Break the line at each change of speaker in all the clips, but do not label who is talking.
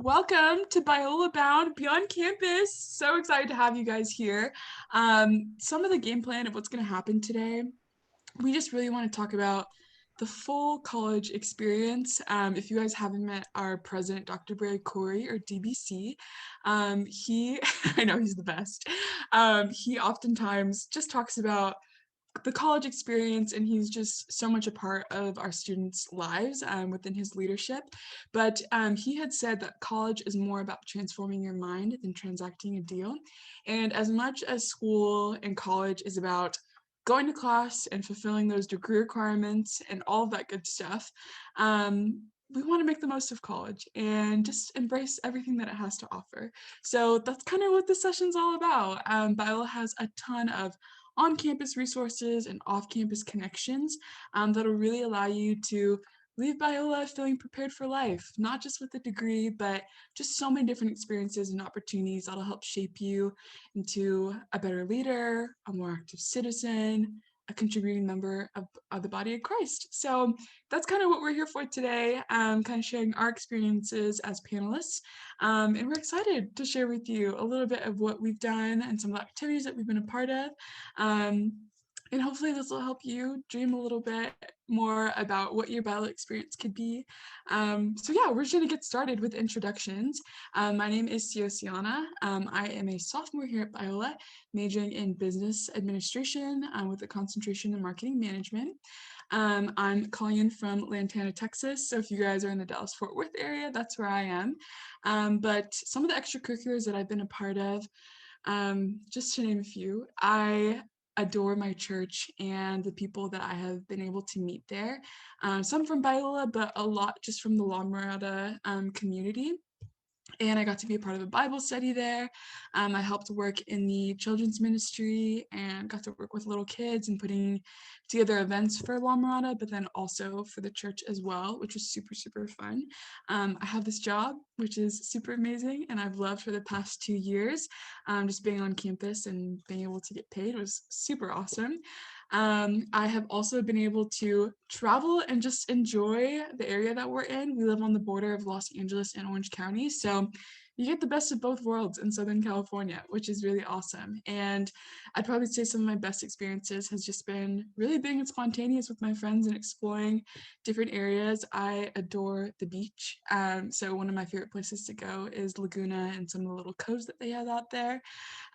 Welcome to Biola Bound Beyond Campus. So excited to have you guys here. Some of the game plan of what's going to happen today, we just really want to talk about the full college experience. If you guys haven't met our president, Dr. Barry Corey, or DBC, he, I know he's the best. He oftentimes just talks about the college experience, and he's just so much a part of our students' lives within his leadership. But he had said that college is more about transforming your mind than transacting a deal. And as much as school and college is about going to class and fulfilling those degree requirements and all of that good stuff, we want to make the most of college and just embrace everything that it has to offer. So that's kind of what this session's all about. Biola has a ton of on-campus resources and off-campus connections that'll really allow you to leave Biola feeling prepared for life, not just with a degree, but just so many different experiences and opportunities that'll help shape you into a better leader, a more active citizen, a contributing member of the body of Christ. So that's kind of what we're here for today, kind of sharing our experiences as panelists. And we're excited to share with you a little bit of what we've done and some of the activities that we've been a part of. And hopefully this will help you dream a little bit more about what your Biola experience could be. So yeah, we're just gonna get started with introductions. My name is Siana. I am a sophomore here at Biola, majoring in business administration with a concentration in marketing management. I'm calling in from Lantana, Texas. So if you guys are in the Dallas-Fort Worth area, that's where I am. But some of the extracurriculars that I've been a part of, just to name a few, I adore my church and the people that I have been able to meet there. Some from Biola, but a lot just from the La Mirada community. And I got to be a part of a Bible study there. I helped work in the children's ministry and got to work with little kids and putting together events for La Mirada, but then also for the church as well, which was super, super fun. I have this job, which is super amazing, and I've loved for the past 2 years. Just being on campus and being able to get paid was super awesome. I have also been able to travel and just enjoy the area that we're in. We live on the border of Los Angeles and Orange County, so you get the best of both worlds in Southern California, which is really awesome. And I'd probably say some of my best experiences has just been really being spontaneous with my friends and exploring different areas. I adore the beach. So one of my favorite places to go is Laguna and some of the little coves that they have out there.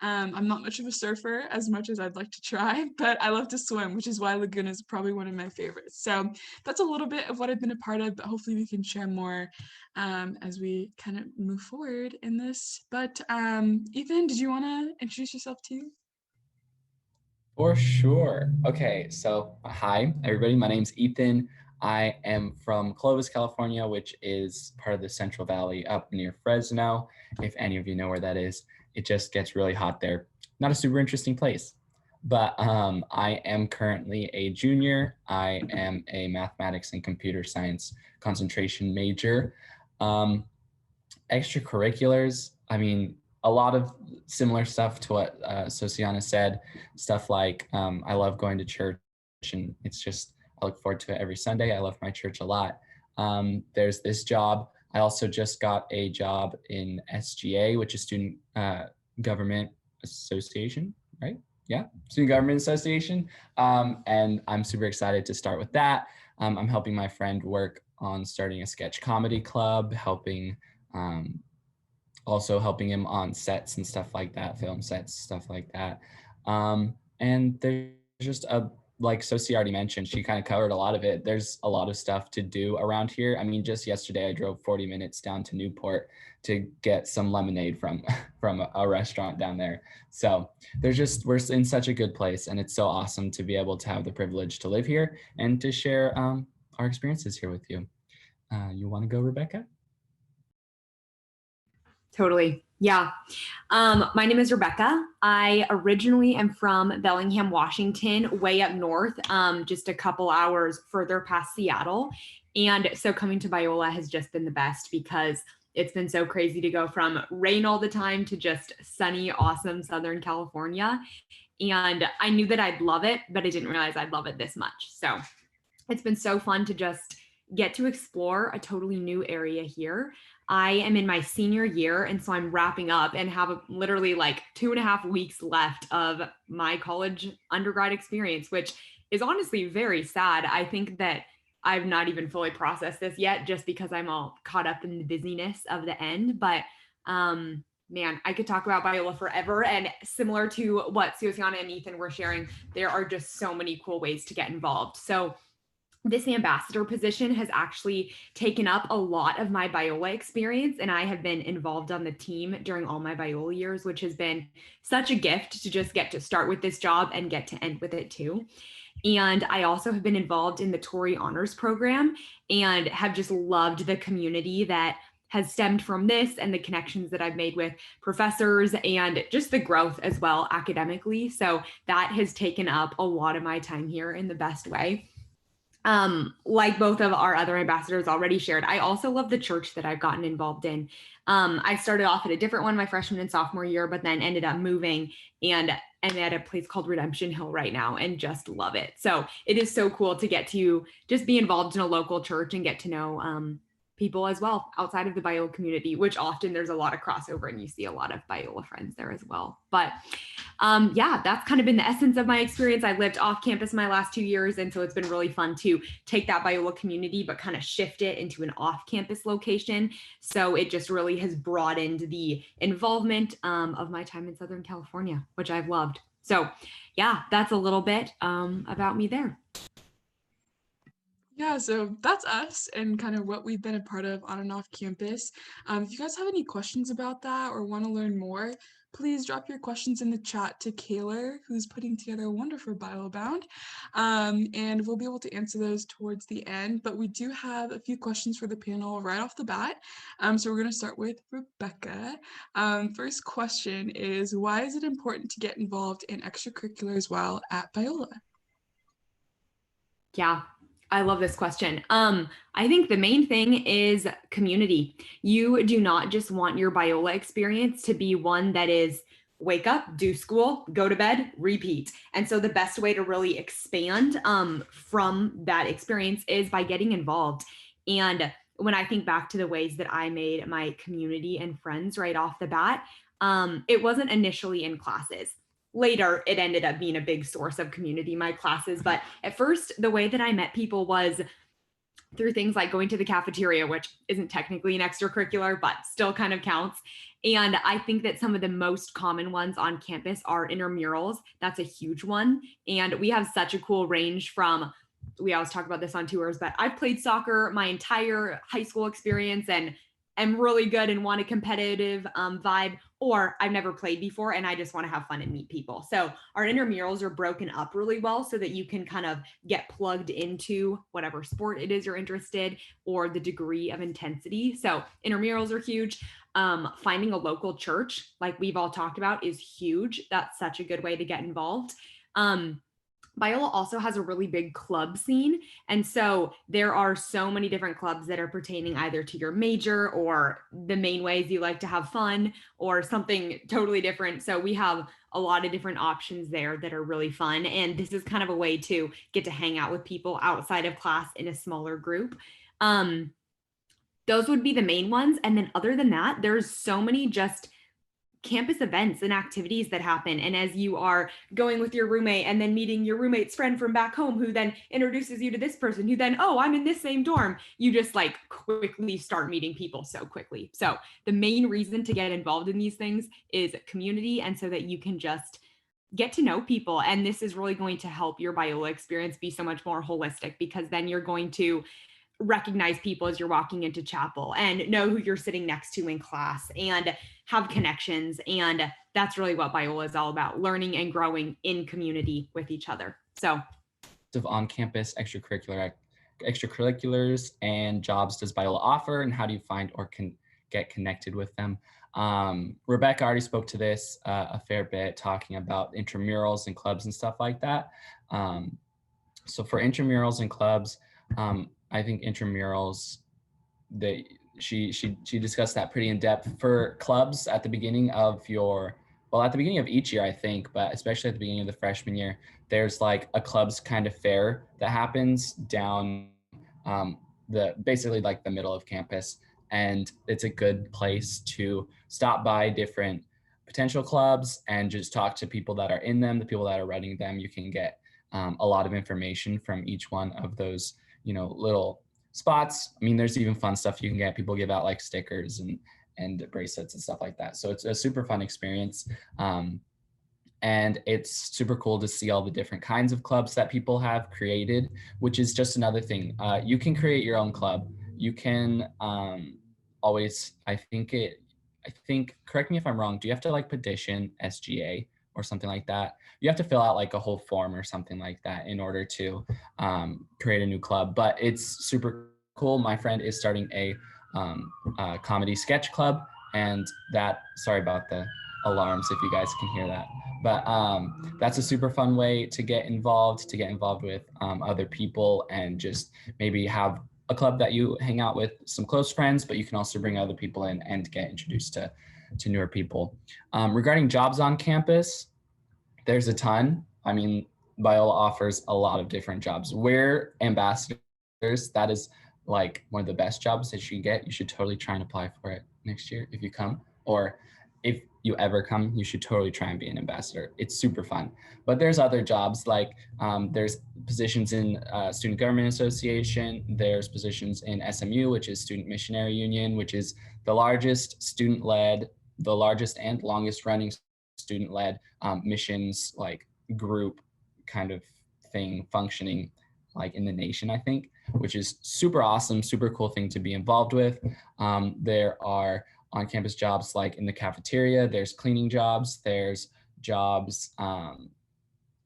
I'm not much of a surfer as much as I'd like to try, but I love to swim, which is why Laguna is probably one of my favorites. So that's a little bit of what I've been a part of, but hopefully we can share more as we kind of move forward in this. But Ethan, did you want to introduce yourself too?
For sure. Okay, so hi, everybody. My name's Ethan. I am from Clovis, California, which is part of the Central Valley up near Fresno. If any of you know where that is, it just gets really hot there. Not a super interesting place, but I am currently a junior. I am a mathematics and computer science concentration major. Extracurriculars, I mean, a lot of similar stuff to what Sociana said, stuff like I love going to church, and it's just, I look forward to it every Sunday. I love my church a lot. There's this job. I also just got a job in SGA, which is Student Government Association, right? Yeah, Student Government Association. And I'm super excited to start with that. I'm helping my friend work on starting a sketch comedy club, also helping him on sets and stuff like that, film sets, stuff like that. And there's just like Sophie already mentioned, she kind of covered a lot of it. There's a lot of stuff to do around here. I mean, just yesterday I drove 40 minutes down to Newport to get some lemonade from a restaurant down there. So we're in such a good place, and it's so awesome to be able to have the privilege to live here and to share our experiences here with you. You want to go, Rebecca?
Totally. Yeah. My name is Rebecca. I originally am from Bellingham, Washington, way up north, just a couple hours further past Seattle. And so coming to Biola has just been the best because it's been so crazy to go from rain all the time to just sunny, awesome Southern California. And I knew that I'd love it, but I didn't realize I'd love it this much. So it's been so fun to just get to explore a totally new area here. I am in my senior year, and so I'm wrapping up and have literally like 2.5 weeks left of my college undergrad experience, which is honestly very sad. I think that I've not even fully processed this yet just because I'm all caught up in the busyness of the end. But man, I could talk about Biola forever. And similar to what Susanna and Ethan were sharing, there are just so many cool ways to get involved. So this ambassador position has actually taken up a lot of my Biola experience, and I have been involved on the team during all my Biola years, which has been such a gift to just get to start with this job and get to end with it too. And I also have been involved in the Torrey Honors Program and have just loved the community that has stemmed from this and the connections that I've made with professors and just the growth as well academically. So that has taken up a lot of my time here in the best way. Like both of our other ambassadors already shared, I also love the church that I've gotten involved in. I started off at a different one my freshman and sophomore year, but then ended up moving and at a place called Redemption Hill right now and just love it. So it is so cool to get to just be involved in a local church and get to know people as well outside of the Biola community, which often there's a lot of crossover and you see a lot of Biola friends there as well. But yeah, that's kind of been the essence of my experience. I lived off campus my last 2 years, and so it's been really fun to take that Biola community, but kind of shift it into an off-campus location. So it just really has broadened the involvement of my time in Southern California, which I've loved. So yeah, that's a little bit about me there.
Yeah, so that's us and kind of what we've been a part of on and off campus. If you guys have any questions about that or want to learn more, please drop your questions in the chat to Kaylor, who's putting together a wonderful Bio Bound, and we'll be able to answer those towards the end. But we do have a few questions for the panel right off the bat. So we're going to start with Rebecca. First question is, why is it important to get involved in extracurriculars while at Biola?
Yeah, I love this question. I think the main thing is community. You do not just want your Biola experience to be one that is wake up, do school, go to bed, repeat. And so the best way to really expand from that experience is by getting involved. And when I think back to the ways that I made my community and friends right off the bat, it wasn't initially in classes. Later, it ended up being a big source of community, my classes. But at first, the way that I met people was through things like going to the cafeteria, which isn't technically an extracurricular, but still kind of counts. And I think that some of the most common ones on campus are intramurals. That's a huge one. And we have such a cool range from, we always talk about this on tours, but I've played soccer my entire high school experience and am really good and want a competitive vibe, or I've never played before and I just want to have fun and meet people. So our intramurals are broken up really well so that you can kind of get plugged into whatever sport it is you're interested or the degree of intensity. So intramurals are huge. Finding a local church, like we've all talked about, is huge. That's such a good way to get involved. Biola also has a really big club scene. And so there are so many different clubs that are pertaining either to your major or the main ways you like to have fun or something totally different. So we have a lot of different options there that are really fun. And this is kind of a way to get to hang out with people outside of class in a smaller group. Those would be the main ones. And then other than that, there's so many just campus events and activities that happen. And as you are going with your roommate and then meeting your roommate's friend from back home, who then introduces you to this person, who then, oh, I'm in this same dorm, you just like quickly start meeting people so quickly. So the main reason to get involved in these things is community, and so that you can just get to know people. And this is really going to help your Biola experience be so much more holistic, because then you're going to recognize people as you're walking into chapel and know who you're sitting next to in class and have connections. And that's really what Biola is all about, learning and growing in community with each other. So
of on-campus extracurriculars and jobs does Biola offer, and how do you find or can get connected with them? Rebecca already spoke to this a fair bit, talking about intramurals and clubs and stuff like that. So for intramurals and clubs, I think intramurals, she discussed that pretty in depth. For clubs at the beginning of at the beginning of each year, I think, but especially at the beginning of the freshman year, there's like a clubs kind of fair that happens down basically like the middle of campus. and it's a good place to stop by different potential clubs and just talk to people that are in them, the people that are running them. You can get a lot of information from each one of those, little spots. I mean, there's even fun stuff you can get. People give out like stickers and bracelets and stuff like that. So it's a super fun experience. And it's super cool to see all the different kinds of clubs that people have created, which is just another thing. You can create your own club. You can always, I think, correct me if I'm wrong, do you have to like petition SGA or something like that? You have to fill out like a whole form or something like that in order to create a new club, but it's super cool. My friend is starting a comedy sketch club, and sorry about the alarms if you guys can hear that, but that's a super fun way to get involved with other people, and just maybe have a club that you hang out with some close friends, but you can also bring other people in and get introduced to newer people. Regarding jobs on campus, there's a ton. I mean, Biola offers a lot of different jobs. We're ambassadors. That is like one of the best jobs that you can get. You should totally try and apply for it next year if you come, or if you ever come, you should totally try and be an ambassador. It's super fun. But there's other jobs, like there's positions in Student Government Association. There's positions in SMU, which is Student Missionary Union, which is the largest student-led, the largest and longest running student-led missions like group kind of thing functioning like in the nation, I think, which is super awesome, super cool thing to be involved with. There are on-campus jobs like in the cafeteria, there's cleaning jobs, there's jobs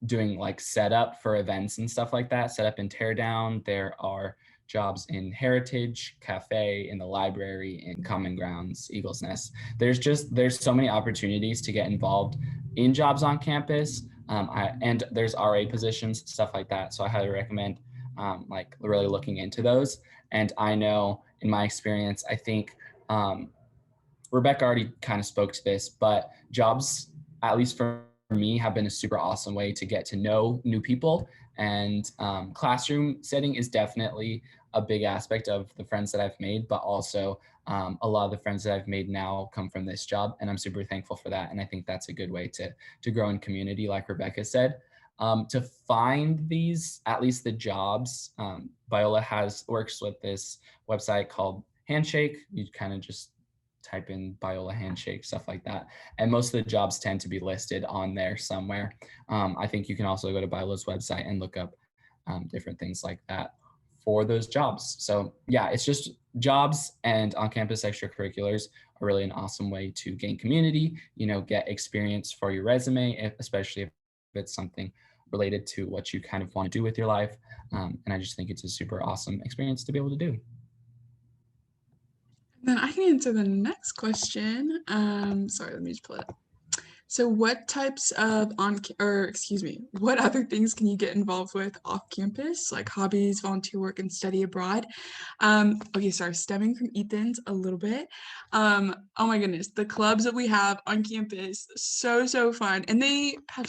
doing like setup for events and stuff like that, setup and tear down. There are jobs in Heritage Cafe, in the library, in Common Grounds, Eagle's Nest. There's so many opportunities to get involved in jobs on campus. And there's RA positions, stuff like that. So I highly recommend like really looking into those. And I know in my experience, I think Rebecca already kind of spoke to this, but jobs, at least for me, have been a super awesome way to get to know new people. And classroom setting is definitely a big aspect of the friends that I've made, but also a lot of the friends that I've made now come from this job, and I'm super thankful for that. And I think that's a good way to grow in community, like Rebecca said. To find these, at least the jobs, Biola works with this website called Handshake. You kind of just type in Biola Handshake, stuff like that. And most of the jobs tend to be listed on there somewhere. I think you can also go to Biola's website and look up different things like that for those jobs. So yeah, it's just jobs and on-campus extracurriculars are really an awesome way to gain community, get experience for your resume, especially if it's something related to what you kind of want to do with your life. And I just think it's a super awesome experience to be able to do.
Then I can answer the next question. Sorry, let me just pull it up. So what types of what other things can you get involved with off campus, like hobbies, volunteer work, and study abroad? Okay, sorry, stemming from Ethan's a little bit. Oh my goodness, the clubs that we have on campus, so fun. And they have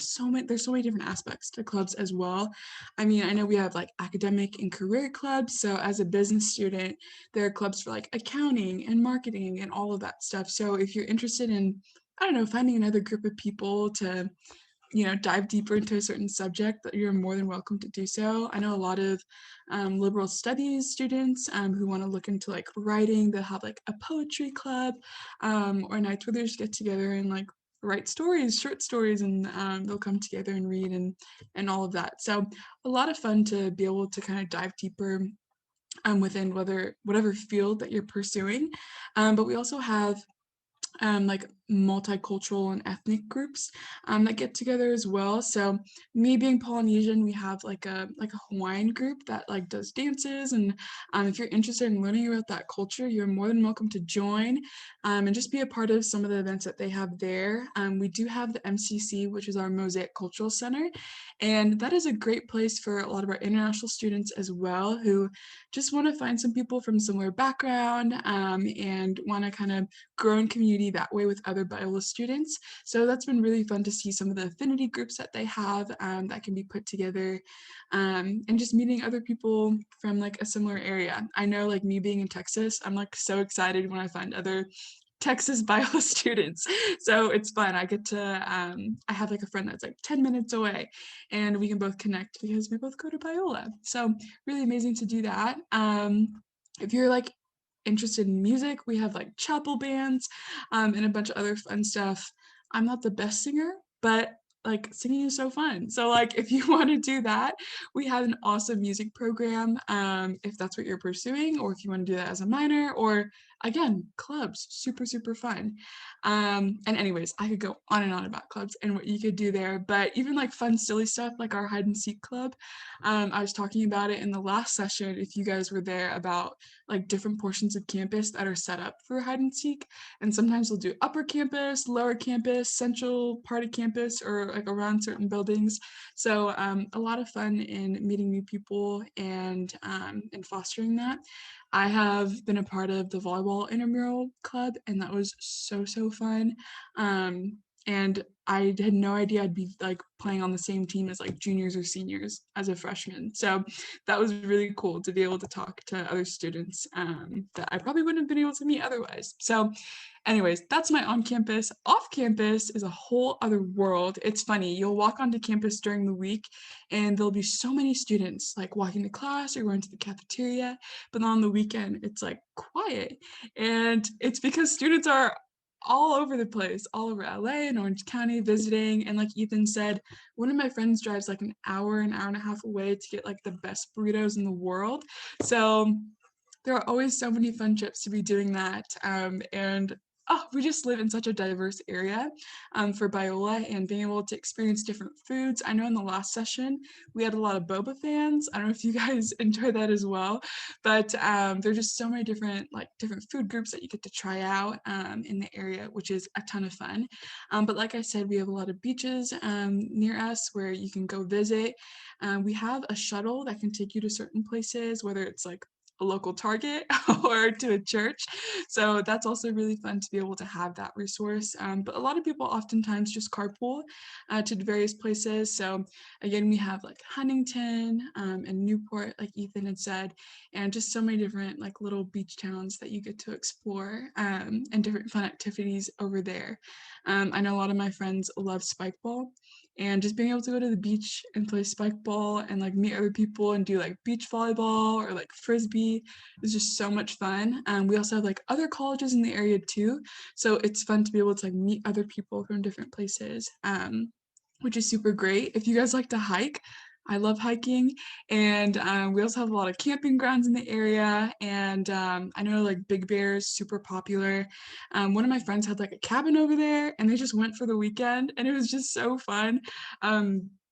there's so many different aspects to clubs as well. I mean, I know we have like academic and career clubs. So as a business student, there are clubs for like accounting and marketing and all of that stuff. So if you're interested in, I don't know, finding another group of people to, dive deeper into a certain subject, that you're more than welcome to do so. I know a lot of liberal studies students who want to look into like writing. They'll have like a poetry club or nights where they just get together and like write stories, short stories, and they'll come together and read and all of that. So a lot of fun to be able to kind of dive deeper within whatever field that you're pursuing. But we also have like multicultural and ethnic groups that get together as well. So me being Polynesian, we have like a Hawaiian group that like does dances, and if you're interested in learning about that culture, you're more than welcome to join and just be a part of some of the events that they have there. We do have the MCC, which is our Mosaic Cultural Center, and that is a great place for a lot of our international students as well, who just want to find some people from similar background and want to kind of grown community that way with other Biola students. So that's been really fun to see some of the affinity groups that they have that can be put together, and just meeting other people from like a similar area. I know, like, me being in Texas, I'm like so excited when I find other Texas Biola students. So it's fun. I get to, I have like a friend that's like 10 minutes away, and we can both connect because we both go to Biola. So really amazing to do that. If you're like interested in music, we have like chapel bands, and a bunch of other fun stuff. I'm not the best singer, but like singing is so fun. So like if you want to do that, we have an awesome music program, if that's what you're pursuing, or if you want to do that as a minor, or again, clubs, super, super fun. And anyways, I could go on and on about clubs and what you could do there, but even like fun, silly stuff like our hide and seek club. I was talking about it in the last session, if you guys were there, about like different portions of campus that are set up for hide and seek. And sometimes we'll do upper campus, lower campus, central part of campus, or like around certain buildings. So a lot of fun in meeting new people and fostering that. I have been a part of the volleyball intramural club, and that was so, so fun. And I had no idea I'd be like playing on the same team as like juniors or seniors as a freshman. So that was really cool to be able to talk to other students that I probably wouldn't have been able to meet otherwise. So anyways, that's my on campus. Off campus is a whole other world. It's funny. You'll walk onto campus during the week and there'll be so many students like walking to class or going to the cafeteria. But on the weekend, it's like quiet. And it's because students are all over the place, all over LA and Orange County visiting. And like Ethan said, one of my friends drives like an hour and a half away to get like the best burritos in the world. So there are always so many fun trips to be doing that. And we just live in such a diverse area for Biola, and being able to experience different foods. I know in the last session, we had a lot of boba fans. I don't know if you guys enjoy that as well, but there's just so many different food groups that you get to try out in the area, which is a ton of fun. But like I said, we have a lot of beaches near us where you can go visit. We have a shuttle that can take you to certain places, whether it's like a local Target or to a church. So that's also really fun to be able to have that resource. But a lot of people oftentimes just carpool to various places. So again, we have like Huntington and Newport, like Ethan had said, and just so many different like little beach towns that you get to explore, and different fun activities over there. I know a lot of my friends love spike ball, and just being able to go to the beach and play spike ball and like meet other people and do like beach volleyball or like frisbee is just so much fun. We also have like other colleges in the area too, so it's fun to be able to like meet other people from different places, which is super great. If you guys like to hike, I love hiking, and we also have a lot of camping grounds in the area, and I know like Big Bear is super popular. One of my friends had like a cabin over there, and they just went for the weekend, and it was just so fun.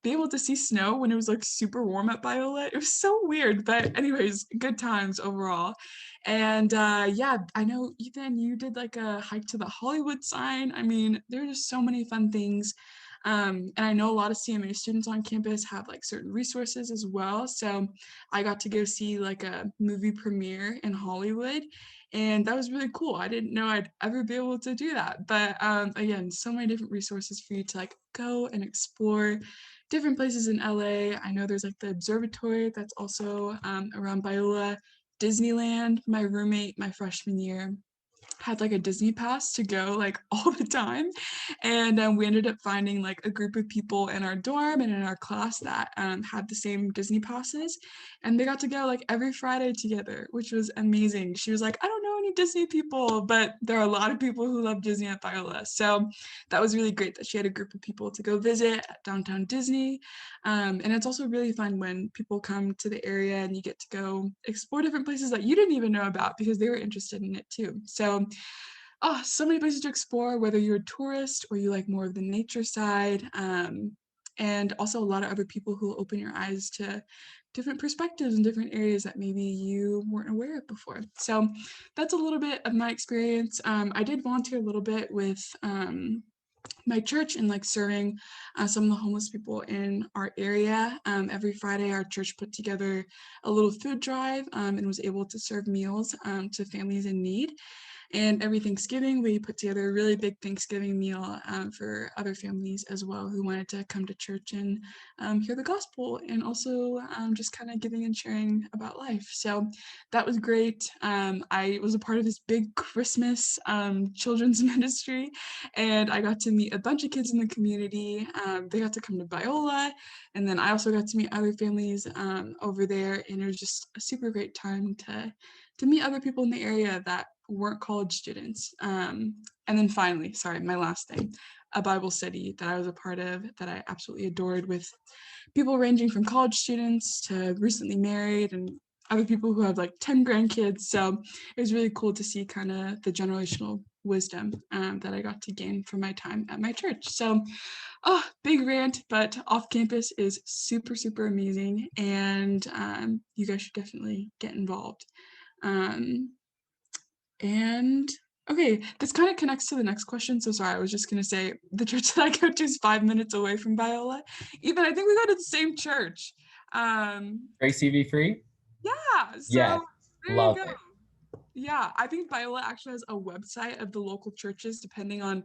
Be able to see snow when it was like super warm at Biola. It was so weird, but anyways, good times overall. And yeah, I know Ethan, you did like a hike to the Hollywood sign. I mean, there are just so many fun things. And I know a lot of CMA students on campus have like certain resources as well. So I got to go see like a movie premiere in Hollywood, and that was really cool. I didn't know I'd ever be able to do that. But again, so many different resources for you to like go and explore different places in LA. I know there's like the observatory that's also around Biola. Disneyland, my roommate my freshman year had like a Disney pass to go like all the time, and we ended up finding like a group of people in our dorm and in our class that had the same Disney passes, and they got to go like every Friday together, which was amazing. She was like, I don't know any Disney people, but there are a lot of people who love Disney at Biola, so that was really great that she had a group of people to go visit at downtown Disney. And it's also really fun when people come to the area and you get to go explore different places that you didn't even know about because they were interested in it too. So so many places to explore, whether you're a tourist or you like more of the nature side, and also a lot of other people who will open your eyes to different perspectives in different areas that maybe you weren't aware of before. So that's a little bit of my experience. I did volunteer a little bit with my church and like serving some of the homeless people in our area. Every Friday, our church put together a little food drive and was able to serve meals to families in need. And every Thanksgiving, we put together a really big Thanksgiving meal for other families as well who wanted to come to church and hear the gospel, and also just kind of giving and sharing about life. So that was great. I was a part of this big Christmas children's ministry, and I got to meet a bunch of kids in the community. They got to come to Biola, and then I also got to meet other families over there, and it was just a super great time to meet other people in the area that weren't college students. And then finally, sorry, my last thing, a Bible study that I was a part of that I absolutely adored, with people ranging from college students to recently married and other people who have like 10 grandkids. So it was really cool to see kind of the generational wisdom that I got to gain from my time at my church. So, oh, big rant, but off campus is super, super amazing. And you guys should definitely get involved. Um, and okay, this kind of connects to the next question. So sorry, I was just gonna say the church that I go to is 5 minutes away from Biola. Ethan, I think we go to the same church.
Grace CV free?
Yeah, so
Yes,
there you
love
go.
it.
Yeah, I think Biola actually has a website of the local churches depending on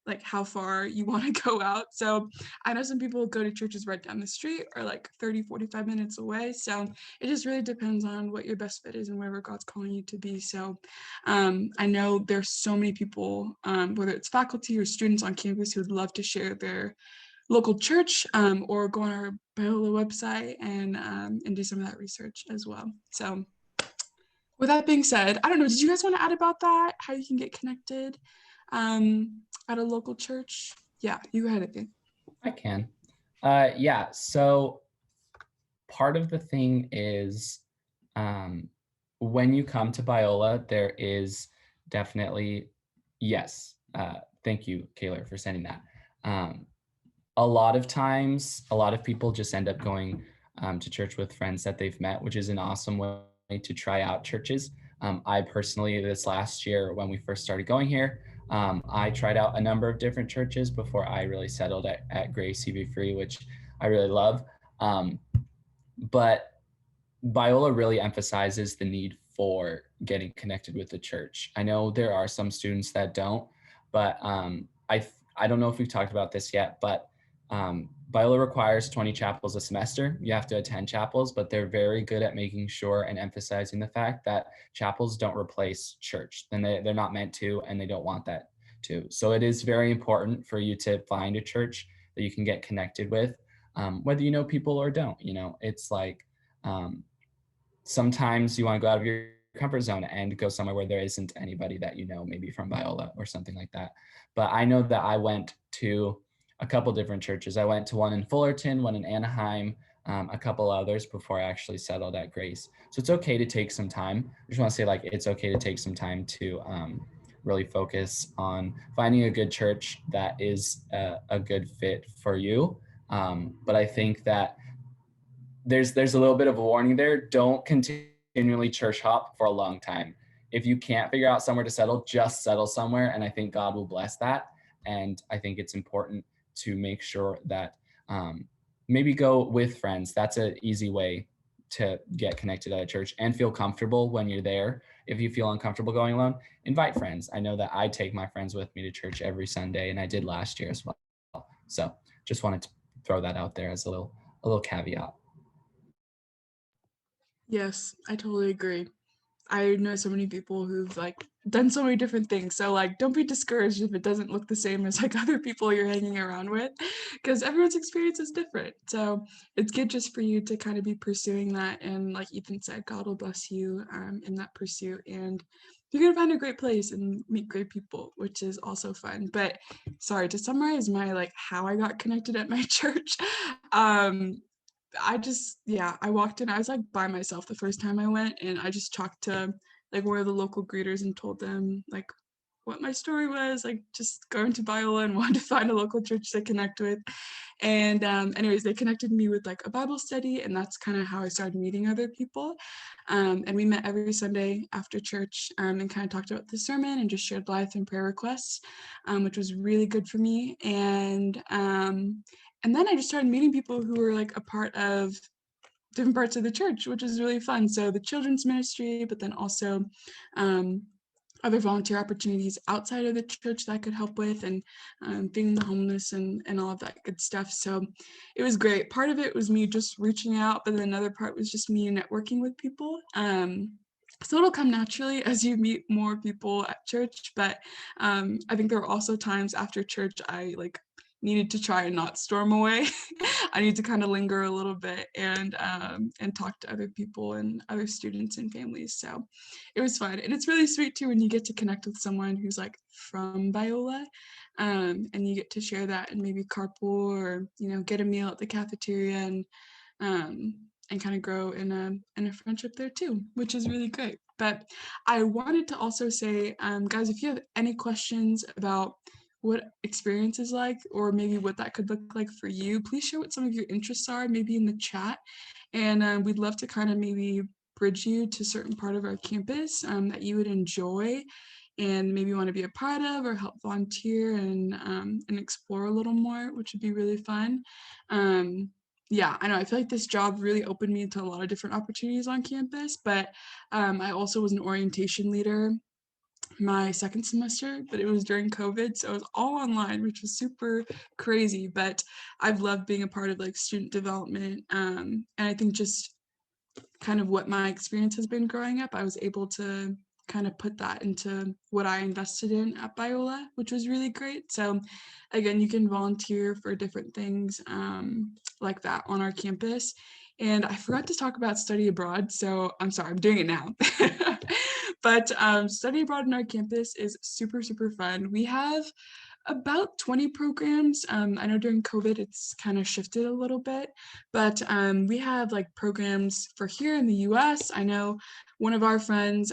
like how far you want to go out. So I know some people go to churches right down the street or like 30-45 minutes away. So it just really depends on what your best fit is and wherever God's calling you to be. So I know there's so many people, whether it's faculty or students on campus, who would love to share their local church or go on our Biola website and do some of that research as well. So with that being said, I don't know, did you guys want to add about that? How you can get connected at a local church? Yeah, you go ahead, I think.
I can. Yeah, so part of the thing is when you come to Biola, there is definitely, yes, thank you, Kayla, for sending that. A lot of times, a lot of people just end up going to church with friends that they've met, which is an awesome way to try out churches. I personally, this last year, when we first started going here, I tried out a number of different churches before I really settled at Grace CV Free, which I really love. But Biola really emphasizes the need for getting connected with the church. I know there are some students that don't, but I don't know if we've talked about this yet, but Biola requires 20 chapels a semester. You have to attend chapels, but they're very good at making sure and emphasizing the fact that chapels don't replace church. And they're not meant to, and they don't want that to. So it is very important for you to find a church that you can get connected with, whether you know people or don't. You know, it's like sometimes you want to go out of your comfort zone and go somewhere where there isn't anybody that you know, maybe from Biola or something like that. But I know that I went to a couple different churches. I went to one in Fullerton, one in Anaheim, a couple others before I actually settled at Grace. So it's okay to take some time. I just want to say, like, it's okay to take some time to really focus on finding a good church that is a good fit for you. But I think that there's a little bit of a warning there. Don't continually church hop for a long time. If you can't figure out somewhere to settle, just settle somewhere. And I think God will bless that. And I think it's important to make sure that maybe go with friends. That's an easy way to get connected at a church and feel comfortable when you're there. If you feel uncomfortable going alone, invite friends. I know that I take my friends with me to church every Sunday, and I did last year as well. So just wanted to throw that out there as a little caveat.
Yes, I totally agree. I know so many people who've like done so many different things. So like don't be discouraged if it doesn't look the same as like other people you're hanging around with, because everyone's experience is different. So it's good just for you to kind of be pursuing that, and like Ethan said, God will bless you in that pursuit, and you're gonna find a great place and meet great people, which is also fun. But sorry, to summarize my like how I got connected at my church, I walked in, I was like by myself the first time I went, and I just talked to like one of the local greeters and told them like what my story was, like just going to Biola and wanted to find a local church to connect with. And anyways, they connected me with like a Bible study, and that's kind of how I started meeting other people. And we met every Sunday after church and kind of talked about the sermon and just shared life and prayer requests, which was really good for me. And then I just started meeting people who were like a part of different parts of the church, which was really fun. So the children's ministry, but then also other volunteer opportunities outside of the church that I could help with, and being the homeless and all of that good stuff. So it was great. Part of it was me just reaching out, but then another part was just me networking with people. So it'll come naturally as you meet more people at church, but I think there were also times after church I needed to try and not storm away. I need to kind of linger a little bit and talk to other people and other students and families. So it was fun, and it's really sweet too when you get to connect with someone who's like from Biola, and you get to share that and maybe carpool or get a meal at the cafeteria and kind of grow in a friendship there too, which is really great. But I wanted to also say, guys, if you have any questions about what experience is like, or maybe what that could look like for you, please share what some of your interests are, maybe in the chat. And we'd love to kind of maybe bridge you to a certain part of our campus that you would enjoy and maybe want to be a part of or help volunteer and explore a little more, which would be really fun. Yeah, I know. I feel like this job really opened me to a lot of different opportunities on campus, but I also was an orientation leader my second semester, but it was during COVID, so it was all online, which was super crazy. But I've loved being a part of student development, and I think just kind of what my experience has been growing up, I was able to kind of put that into what I invested in at Biola, which was really great. So again, you can volunteer for different things like that on our campus. And I forgot to talk about study abroad, so I'm sorry, I'm doing it now. But study abroad on our campus is super, super fun. We have about 20 programs. I know during COVID it's kind of shifted a little bit, but we have programs for here in the US. I know one of our friends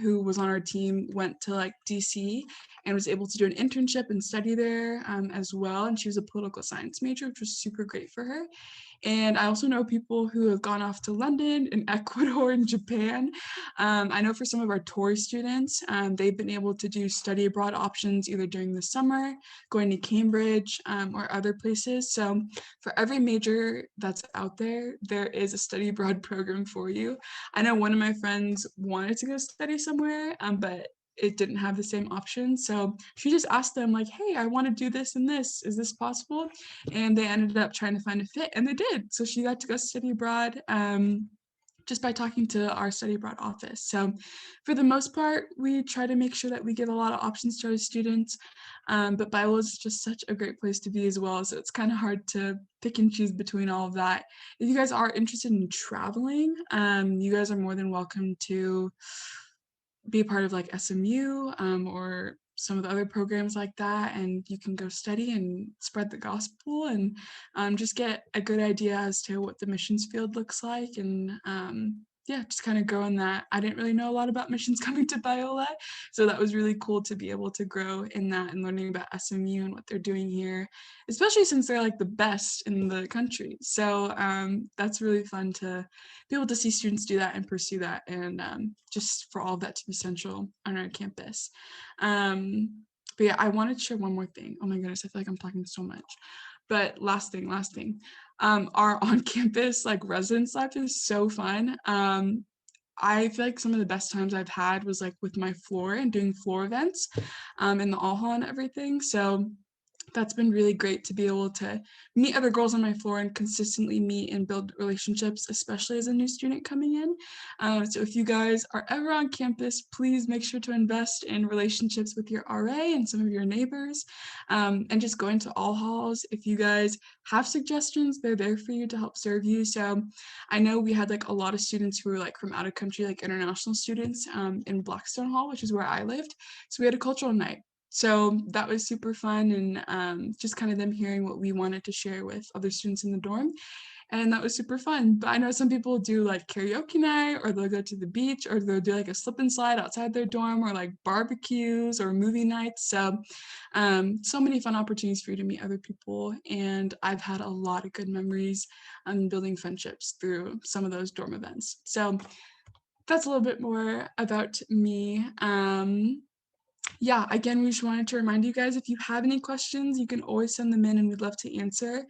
who was on our team went to DC and was able to do an internship and study there as well. And she was a political science major, which was super great for her. And I also know people who have gone off to London and Ecuador and Japan. I know for some of our Tory students, they've been able to do study abroad options either during the summer, going to Cambridge or other places. So for every major that's out there, there is a study abroad program for you. I know one of my friends wanted to go study somewhere, but it didn't have the same option. So she just asked them hey, I want to do this and this. Is this possible? And they ended up trying to find a fit, and they did. So she got to go study abroad just by talking to our study abroad office. So for the most part, we try to make sure that we give a lot of options to our students. But Biola is just such a great place to be as well. So it's kind of hard to pick and choose between all of that. If you guys are interested in traveling, you guys are more than welcome to be a part of SMU or some of the other programs like that, and you can go study and spread the gospel and just get a good idea as to what the missions field looks like, and yeah, just kind of grow in that. I didn't really know a lot about missions coming to Biola, so that was really cool to be able to grow in that and learning about SMU and what they're doing here, especially since they're the best in the country. So that's really fun to be able to see students do that and pursue that, and just for all of that to be central on our campus. But yeah, I wanted to share one more thing. Oh my goodness, I feel like I'm talking so much. But last thing, our on-campus residence life is so fun. I feel like some of the best times I've had was with my floor and doing floor events in the all hall and everything. So that's been really great to be able to meet other girls on my floor and consistently meet and build relationships, especially as a new student coming in. So if you guys are ever on campus, please make sure to invest in relationships with your RA and some of your neighbors, and just go into all halls. If you guys have suggestions, they're there for you to help serve you. So I know we had a lot of students who were from out of country, international students in Blackstone Hall, which is where I lived. So we had a cultural night. So that was super fun, and just kind of them hearing what we wanted to share with other students in the dorm. And that was super fun. But I know some people do karaoke night, or they'll go to the beach, or they'll do a slip and slide outside their dorm, or barbecues or movie nights. So so many fun opportunities for you to meet other people. And I've had a lot of good memories and building friendships through some of those dorm events. So that's a little bit more about me. Yeah, again, we just wanted to remind you guys, if you have any questions, you can always send them in and we'd love to answer.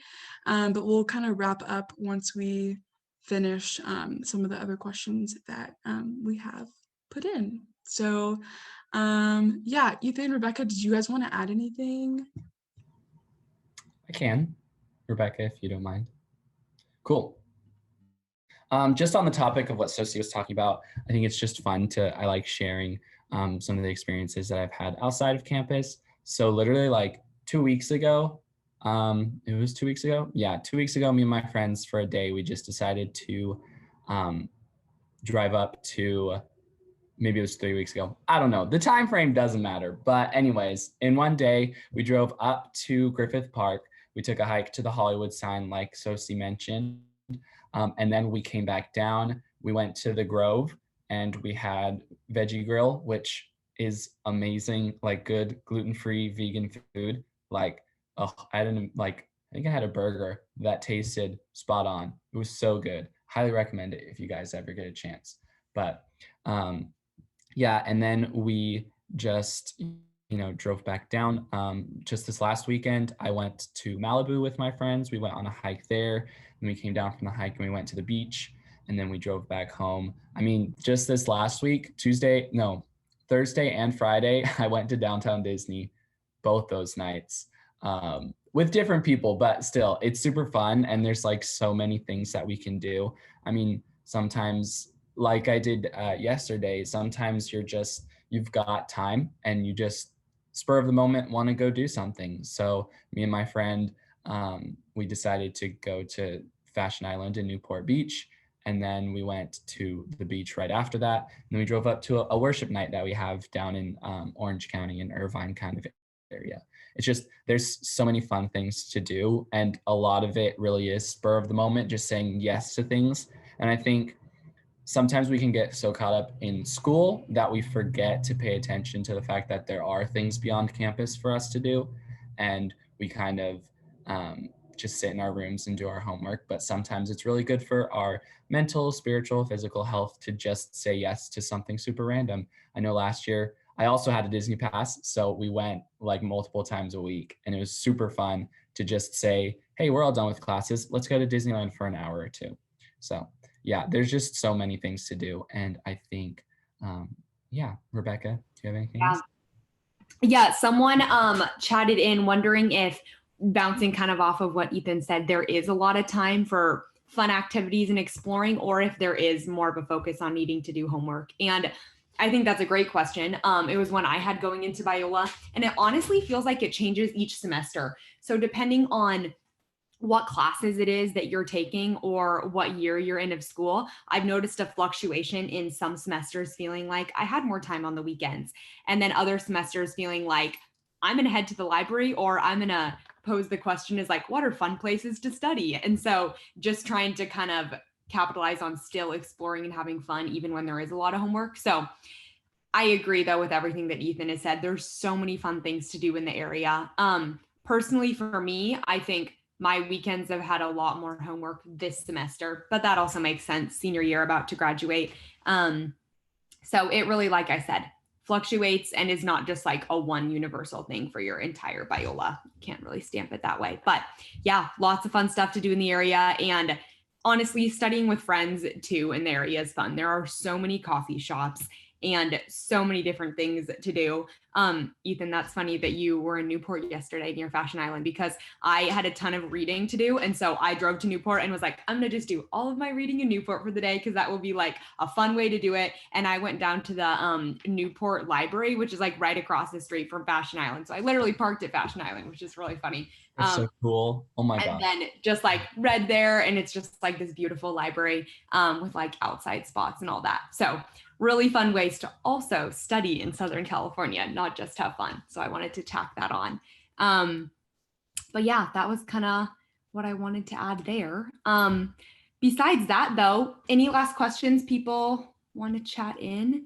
But we'll kind of wrap up once we finish some of the other questions that we have put in. So yeah, Ethan, Rebecca, did you guys want to add anything?
I can, Rebecca, if you don't mind. Cool. Just on the topic of what Sosie was talking about, I think it's just fun I like sharing some of the experiences that I've had outside of campus. So literally like 2 weeks ago, it was 2 weeks ago. Yeah, 2 weeks ago, me and my friends for a day, we just decided to drive up to, maybe it was 3 weeks ago. I don't know. The time frame doesn't matter. But anyways, in one day, we drove up to Griffith Park. We took a hike to the Hollywood sign, like Sosie mentioned. And then we came back down. We went to the Grove and we had Veggie Grill, which is amazing, like good gluten-free vegan food. Like, oh, I think I had a burger that tasted spot on. It was so good. Highly recommend it if you guys ever get a chance. But yeah, and then we just drove back down. Just this last weekend, I went to Malibu with my friends. We went on a hike there, and we came down from the hike and we went to the beach, and then we drove back home. I mean, just this last week, Thursday and Friday, I went to downtown Disney, both those nights, with different people, but still, it's super fun, and there's like so many things that we can do. I mean, sometimes, like I did yesterday, sometimes you've got time and you just spur of the moment want to go do something. So me and my friend, we decided to go to Fashion Island in Newport Beach. And then we went to the beach right after that. And then we drove up to a worship night that we have down in Orange County in Irvine kind of area. It's just, there's so many fun things to do. And a lot of it really is spur of the moment, just saying yes to things. And I think sometimes we can get so caught up in school that we forget to pay attention to the fact that there are things beyond campus for us to do. And we kind of just sit in our rooms and do our homework. But sometimes it's really good for our mental, spiritual, physical health to just say yes to something super random. I know last year I also had a Disney pass, so we went like multiple times a week, and it was super fun to just say, hey, we're all done with classes. Let's go to Disneyland for an hour or two. So yeah, there's just so many things to do. And I think, Rebecca, do you have anything else?
Yeah, someone chatted in wondering if, bouncing kind of off of what Ethan said, there is a lot of time for fun activities and exploring, or if there is more of a focus on needing to do homework. And I think that's a great question. It was one I had going into Biola, and it honestly feels like it changes each semester. So depending on what classes it is that you're taking or what year you're in of school, I've noticed a fluctuation in some semesters feeling like I had more time on the weekends, and then other semesters feeling like I'm going to head to the library, or I'm going to pose the question is like, what are fun places to study? And so just trying to kind of capitalize on still exploring and having fun, even when there is a lot of homework. So I agree though with everything that Ethan has said. There's so many fun things to do in the area. Personally, for me, I think my weekends have had a lot more homework this semester, but that also makes sense. Senior year, about to graduate. So it really, like I said, fluctuates and is not just like a one universal thing for your entire Biola. Can't really stamp it that way. But yeah, lots of fun stuff to do in the area. And honestly, studying with friends too in the area is fun. There are so many coffee shops and so many different things to do. Ethan, that's funny that you were in Newport yesterday near Fashion Island, because I had a ton of reading to do. And so I drove to Newport and was like, I'm going to just do all of my reading in Newport for the day, because that will be like a fun way to do it. And I went down to the Newport Library, which is like right across the street from Fashion Island. So I literally parked at Fashion Island, which is really funny.
That's so cool. Oh my God.
And then just like read there, and it's just like this beautiful library with like outside spots and all that. So really fun ways to also study in Southern California, not just have fun. So I wanted to tack that on. But yeah, that was kind of what I wanted to add there. Besides that though, any last questions people want to chat in?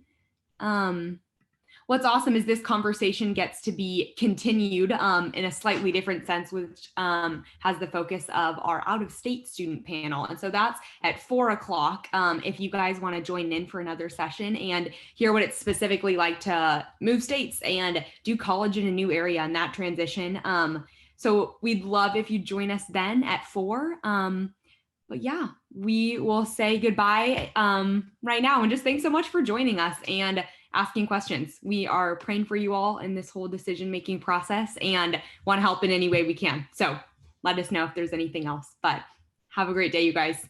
What's awesome is this conversation gets to be continued in a slightly different sense, which has the focus of our out-of-state student panel. And so that's at 4 o'clock. If you guys want to join in for another session and hear what it's specifically like to move states and do college in a new area and that transition. So we'd love if you join us then at 4. But yeah, we will say goodbye right now. And just thanks so much for joining us. And asking questions. We are praying for you all in this whole decision-making process and want to help in any way we can. So let us know if there's anything else, but have a great day, you guys.